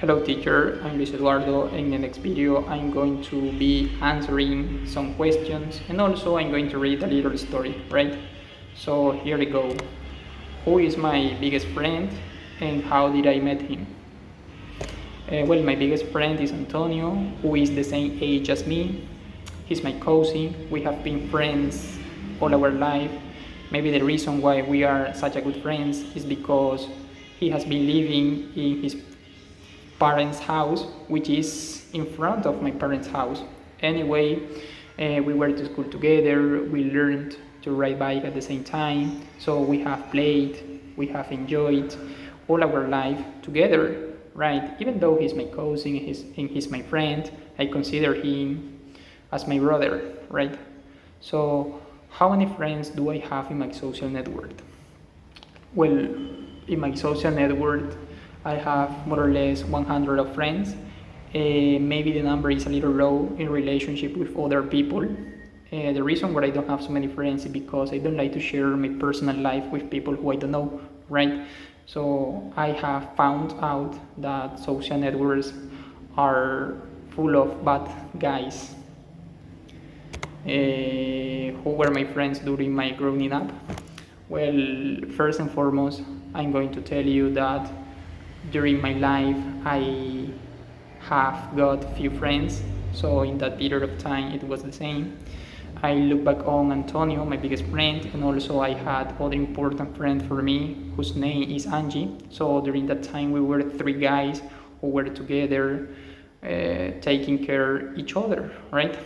Hello teacher, I'm Luis Eduardo. In the next video I'm going to be answering some questions and also I'm going to read a little story, right? So here we go. Who is my biggest friend and how did I met him? Well, my biggest friend is Antonio, who is the same age as me. He's my cousin. We have been friends all our life. Maybe the reason why we are such a good friends is because he has been living in his parents' house, which is in front of my parents' house. Anyway, we were to school together, we learned to ride bike at the same time, so we have played, we have enjoyed all our life together, right? Even though he's my cousin and he's my friend, I consider him as my brother, right? So, how many friends do I have in my social network? Well, in my social network, I have more or less 100 of friends. Maybe the number is a little low in relationship with other people. The reason why I don't have so many friends is because I don't like to share my personal life with people who I don't know, right? So I have found out that social networks are full of bad guys. Who were my friends during my growing up? Well, first and foremost, I'm going to tell you that during my life I have got few friends, so in that period of time it was the same. I look back on Antonio, my biggest friend, and also I had other important friend for me whose name is Angie. So during that time we were three guys who were together, taking care each other, right?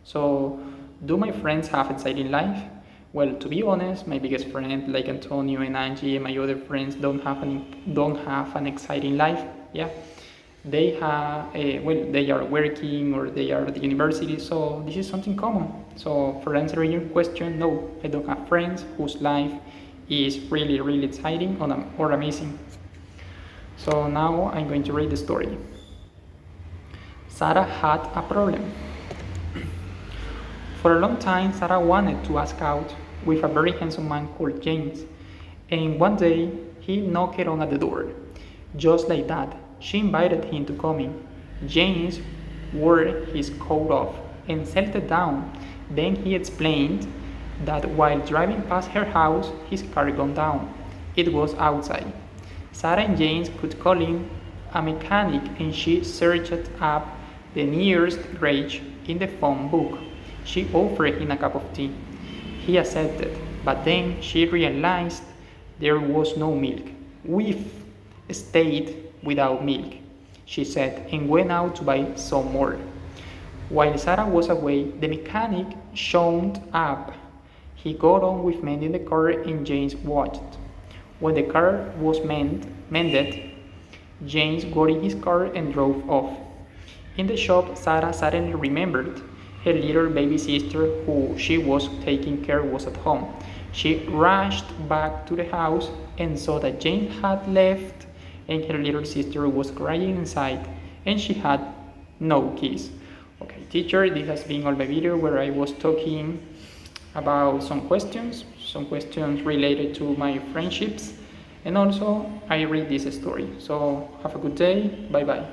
So do my friends have exciting life? Well, to be honest, my biggest friend, like Antonio and Angie, and my other friends, don't have an exciting life. Yeah, they have they are working or they are at the university, so this is something common. So for answering your question, no, I don't have friends whose life is really exciting or amazing. So now I'm going to read the story. Sarah had a problem. For a long time, Sarah wanted to ask out with a very handsome man called James, and one day he knocked on at the door. Just like that, she invited him to come in. James wore his coat off and settled down. Then he explained that while driving past her house, his car gone down. It was outside. Sarah and James could call in a mechanic and she searched up the nearest garage in the phone book. She offered him a cup of tea. He accepted, but then she realized there was no milk. We've stayed without milk, she said, and went out to buy some more. While Sarah was away, the mechanic showed up. He got on with mending the car and James watched. When the car was mended, James got in his car and drove off. In the shop, Sarah suddenly remembered her little baby sister who she was taking care was at home. She rushed back to the house and saw that Jane had left and her little sister was crying inside and she had no keys. Okay, teacher, this has been all my video where I was talking about some questions related to my friendships, and also I read this story. So have a good day, bye bye.